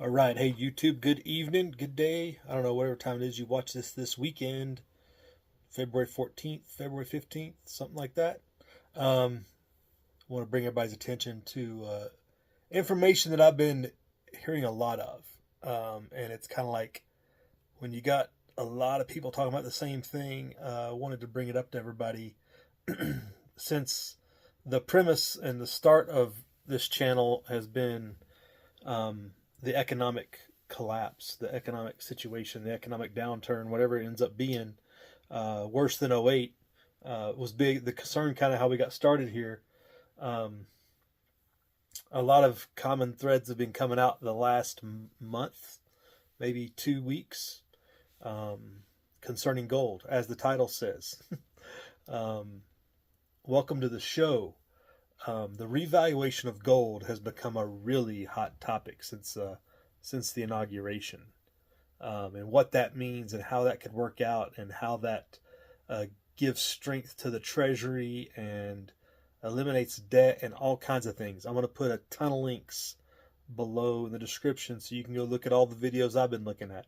All right. Hey, YouTube, good evening, good day. I don't know, whatever time it is you watch this weekend, February 14th, February 15th, something like that. I want to bring everybody's attention to information that I've been hearing a lot of. And it's kind of like when you got a lot of people talking about the same thing, I wanted to bring it up to everybody since the premise and the start of this channel has been the economic collapse, the economic situation, the economic downturn, whatever it ends up being, worse than '08, was big. The concern, kind of how we got started here. Um, a lot of common threads have been coming out the last month, maybe 2 weeks, concerning gold, as the title says. um, Welcome to the show. The revaluation of gold has become a really hot topic since the inauguration, and what that means and how that could work out and how that gives strength to the Treasury and eliminates debt and all kinds of things. I'm going to put a ton of links below in the description so you can go look at all the videos I've been looking at.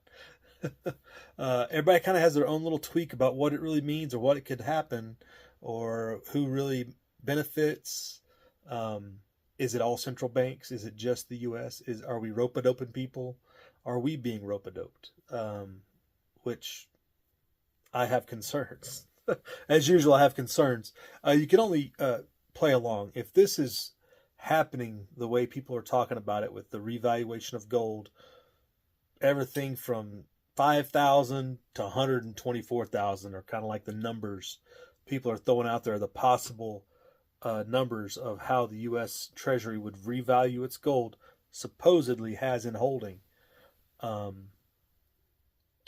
Everybody kind of has their own little tweak about what it really means or what it could happen or who really benefits. Is it all central banks? Is it just the U.S.? Are we rope-a-doping people? Are we being rope-a-doped? Which I have concerns. As usual, I have concerns. You can only play along. If this is happening the way people are talking about it with the revaluation of gold, everything from 5,000 to 124,000 are kind of like the numbers people are throwing out there, the possible numbers of how the U.S. Treasury would revalue its gold, supposedly has in holding, to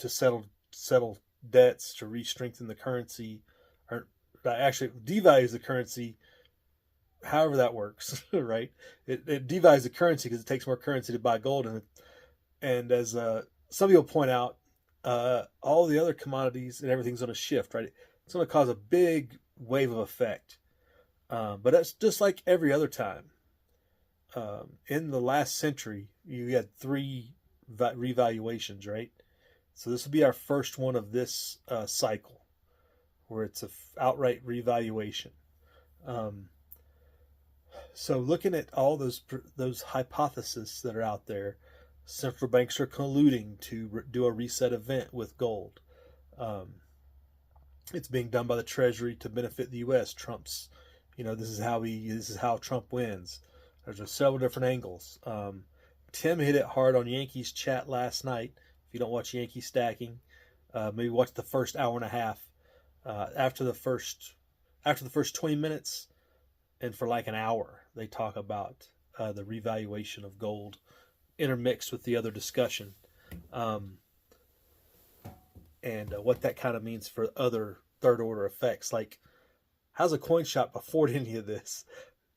settle debts, to re-strengthen the currency, or actually devalues the currency, however that works, right? It devalues the currency because it takes more currency to buy gold, and as some people point out, all the other commodities and everything's going to shift, right? It's going to cause a big wave of effect. But that's just like every other time. In the last century, you had three revaluations, right? So this will be our first one of this cycle, where it's a outright revaluation. So looking at all those hypotheses that are out there, central banks are colluding to do a reset event with gold. It's being done by the Treasury to benefit the U.S. Trump's, this is how Trump wins. There's several different angles. Tim hit it hard on Yankees chat last night. If you don't watch Yankee Stacking, maybe watch the first hour and a half. After the first 20 minutes, and for like an hour, they talk about the revaluation of gold intermixed with the other discussion, and what that kind of means for other third order effects. Like, how's a coin shop afford any of this?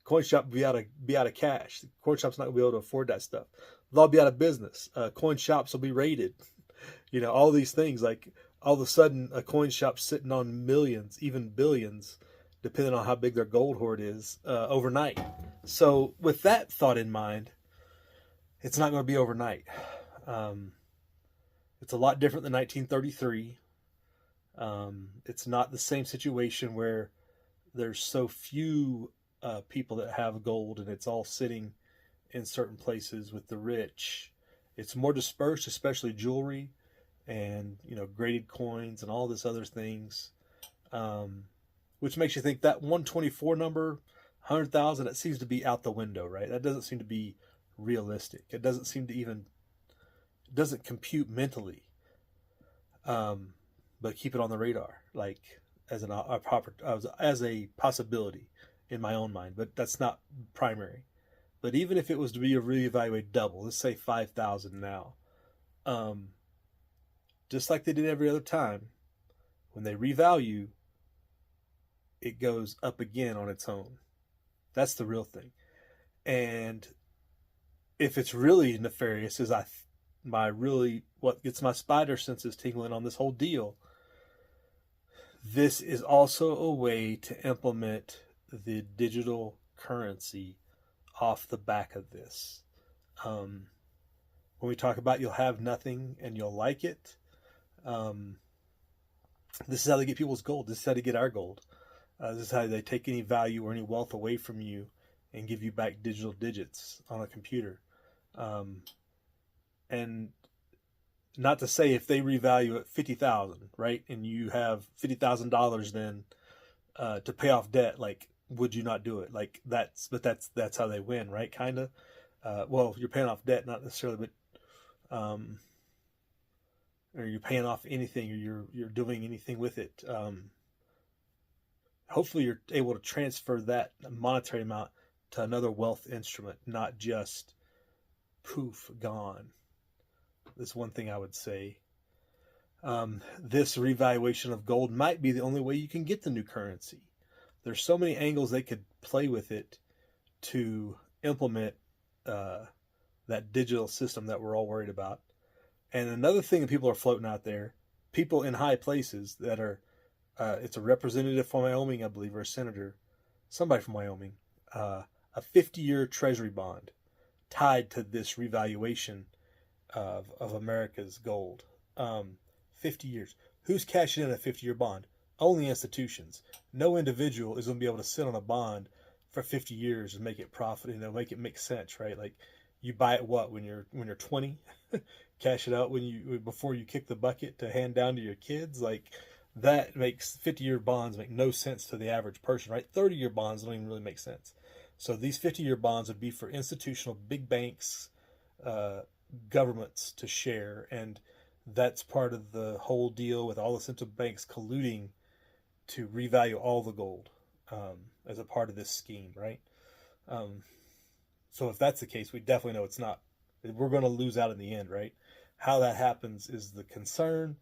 Coin shop be out of cash. Coin shop's not gonna be able to afford that stuff. They'll all be out of business. Coin shops will be raided. All these things. Like, all of a sudden, a coin shop's sitting on millions, even billions, depending on how big their gold hoard is, overnight. So, with that thought in mind, it's not going to be overnight. It's a lot different than 1933. It's not the same situation where there's so few people that have gold and it's all sitting in certain places with the rich. It's more dispersed, especially jewelry and graded coins and all this other things, which makes you think that 124 number, 100,000, that seems to be out the window, right? That doesn't seem to be realistic. It doesn't seem to it doesn't compute mentally. But keep it on the radar, like as a possibility in my own mind, but that's not primary. But even if it was to be reevaluated double, let's say 5,000 now, just like they did every other time, when they revalue, it goes up again on its own. That's the real thing. And if it's really nefarious, what gets my spider senses tingling on this whole deal, this is also a way to implement the digital currency off the back of this. When when we talk about you'll have nothing and you'll like it, um, this is how they get people's gold. This is how they get our gold. This is how they take any value or any wealth away from you and give you back digital digits on a computer. Um, and not to say if they revalue at 50,000, right, and you have $50,000 then to pay off debt, like, would you not do it? Like that's how they win, right? Kind of. Well, you're paying off debt, not necessarily, but or you're paying off anything, or you're doing anything with it. Hopefully, you're able to transfer that monetary amount to another wealth instrument, not just poof gone. That's one thing I would say. This revaluation of gold might be the only way you can get the new currency. There's so many angles they could play with it to implement that digital system that we're all worried about. And another thing that people are floating out there, people in high places that are, it's a representative from Wyoming, I believe, or a senator, somebody from Wyoming, a 50-year treasury bond tied to this revaluation of America's gold. 50 years. Who's cashing in a 50-year bond? Only institutions. No individual is going to be able to sit on a bond for 50 years and make it profit, and make it make sense, right? Like, you buy it when you're 20, cash it out before you kick the bucket to hand down to your kids. Like, that makes 50-year bonds make no sense to the average person, right? 30-year bonds don't even really make sense. So these 50-year bonds would be for institutional big banks, governments to share, and that's part of the whole deal with all the central banks colluding to revalue all the gold as a part of this scheme, right? So if that's the case, we definitely know it's not. We're going to lose out in the end, right? How that happens is the concern.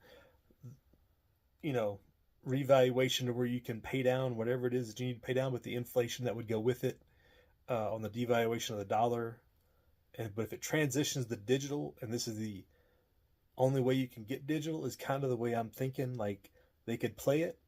Revaluation to where you can pay down whatever it is that you need to pay down with the inflation that would go with it on the devaluation of the dollar. But if it transitions to digital, and this is the only way you can get digital, is kind of the way I'm thinking, like, they could play it.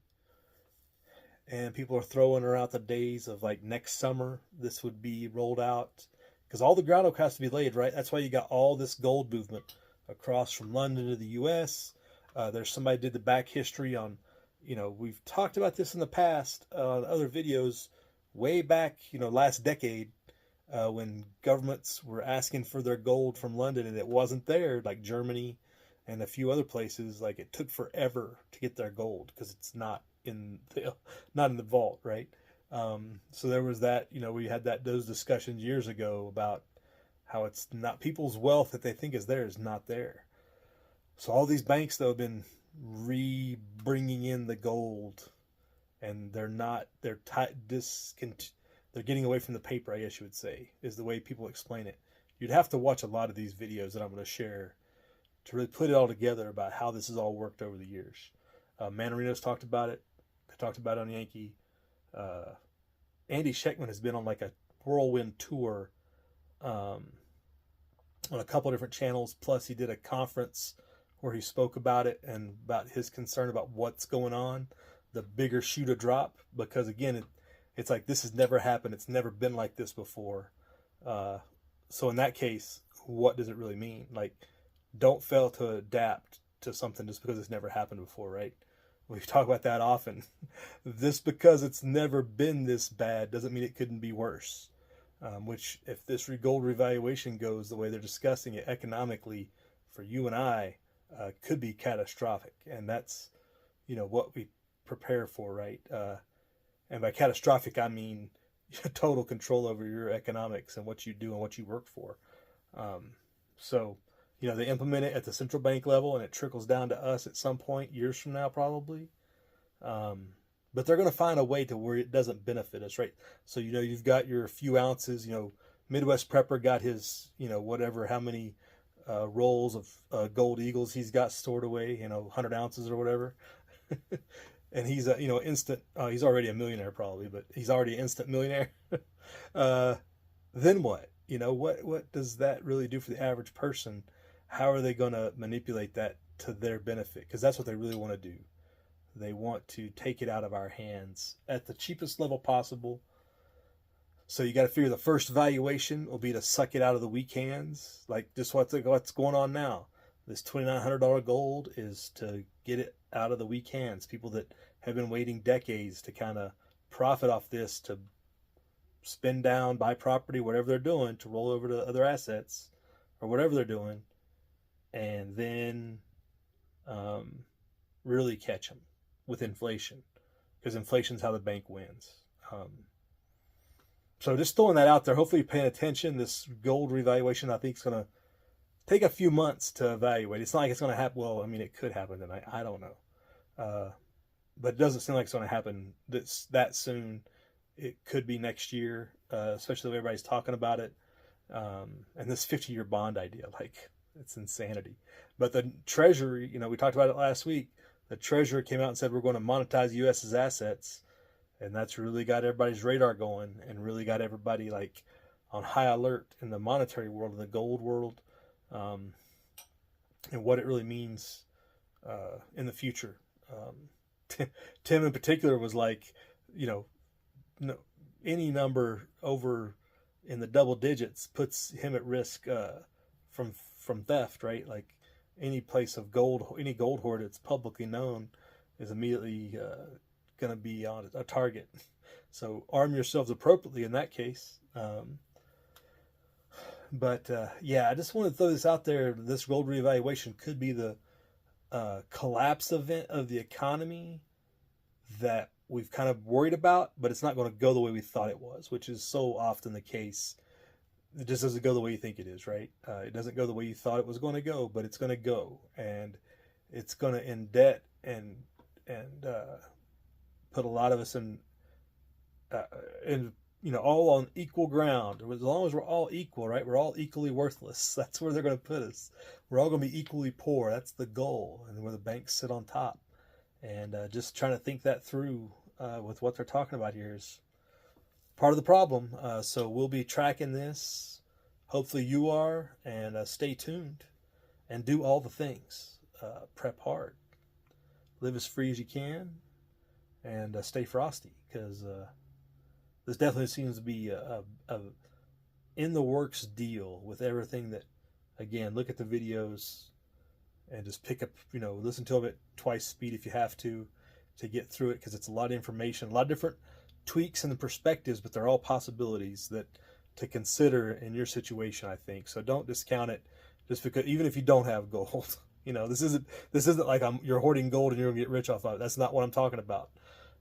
And people are throwing around the days of, like, next summer this would be rolled out, because all the groundwork has to be laid, right? That's why you got all this gold movement across from London to the U.S. There's somebody did the back history on, we've talked about this in the past on other videos way back, last decade, when governments were asking for their gold from London and it wasn't there, like Germany and a few other places. Like, it took forever to get their gold because it's not in the vault, right? So there was that. We had those discussions years ago about how it's not people's wealth that they think is there is not there. So all these banks, though, have been bringing in the gold, and they're getting away from the paper, I guess you would say, is the way people explain it. You'd have to watch a lot of these videos that I'm going to share to really put it all together about how this has all worked over the years. Manarino's talked about it. I talked about it on Yankee. Andy Schechtman has been on like a whirlwind tour on a couple of different channels. Plus, he did a conference where he spoke about it and about his concern about what's going on, the bigger shoe to drop, because again, it's like, this has never happened. It's never been like this before. So in that case, what does it really mean? Like, don't fail to adapt to something just because it's never happened before, right? We talk about that often. This, because it's never been this bad, doesn't mean it couldn't be worse. Which, if this gold revaluation goes the way they're discussing it economically for you and I, could be catastrophic. And that's, what we prepare for, right? And by catastrophic, I mean total control over your economics and what you do and what you work for. So, they implement it at the central bank level, and it trickles down to us at some point, years from now, probably. But they're going to find a way to where it doesn't benefit us, right? So, you've got your few ounces, Midwest Prepper got his, whatever, how many rolls of gold eagles he's got stored away, 100 ounces or whatever. And he's instant, he's already a millionaire probably, but he's already an instant millionaire. Then what? What does that really do for the average person? How are they going to manipulate that to their benefit? Because that's what they really want to do. They want to take it out of our hands at the cheapest level possible. So you got to figure the first valuation will be to suck it out of the weak hands, like just what's going on now. This $2,900 gold is to get it out of the weak hands. People that have been waiting decades to kind of profit off this, to spin down, buy property, whatever they're doing, to roll over to other assets or whatever they're doing, and then um, really catch them with inflation, because inflation's how the bank wins. So just throwing that out there. Hopefully you're paying attention. This gold revaluation, I think, is going to take a few months to evaluate. It's not like it's going to happen. Well, I mean, it could happen tonight. I don't know. But it doesn't seem like it's going to happen that soon. It could be next year, especially if everybody's talking about it. And this 50-year bond idea, like, it's insanity. But the Treasury, we talked about it last week. The Treasury came out and said we're going to monetize U.S.'s assets. And that's really got everybody's radar going, and really got everybody like on high alert in the monetary world, in the gold world, and what it really means in the future. Tim in particular was like, no, any number over in the double digits puts him at risk from theft, right? Like any place of gold, any gold hoard that's publicly known is immediately going to be on a target. So arm yourselves appropriately in that case. But I just want to throw this out there. This gold reevaluation could be the collapse event of the economy that we've kind of worried about, but it's not going to go the way we thought it was, which is so often the case. It just doesn't go the way you think it is, right? It doesn't go the way you thought it was going to go, but it's going to go, and it's going to end debt and put a lot of us in all on equal ground. As long as we're all equal, right? We're all equally worthless. That's where they're going to put us. We're all going to be equally poor. That's the goal, and where the banks sit on top. And just trying to think that through with what they're talking about here is part of the problem. So we'll be tracking this. Hopefully you are, and stay tuned and do all the things. Prep hard. Live as free as you can. And stay frosty, because this definitely seems to be a in the works deal with everything. That, again, look at the videos and just pick up, listen to them at twice speed if you have to get through it, because it's a lot of information, a lot of different tweaks and the perspectives, but they're all possibilities that to consider in your situation, I think. So don't discount it just because, even if you don't have gold. This isn't like you're hoarding gold and you're gonna get rich off of it. That's not what I'm talking about.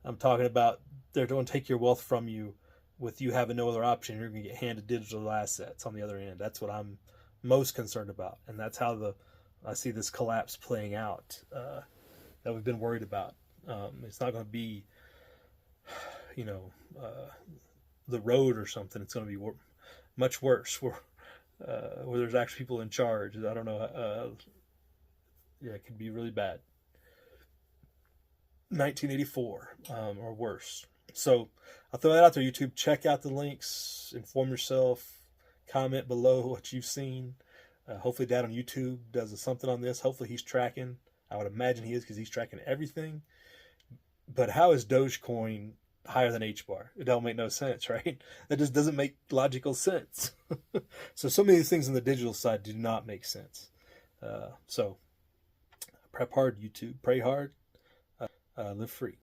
I'm talking about they're going to take your wealth from you with you having no other option. You're going to get handed digital assets on the other end. That's what I'm most concerned about, and that's how I see this collapse playing out that we've been worried about. It's not going to be, the road or something. It's going to be much worse, where there's actually people in charge. I don't know. It could be really bad. 1984 or worse. So I'll throw that out there. YouTube, check out the links, inform yourself, comment below what you've seen. Hopefully Dad on YouTube does something on this. Hopefully he's tracking. I would imagine he is, because he's tracking everything. But how is Dogecoin higher than H-bar? It don't make no sense, right? That just doesn't make logical sense. So many of these things on the digital side do not make sense. So prep hard, YouTube. Pray hard. Live free.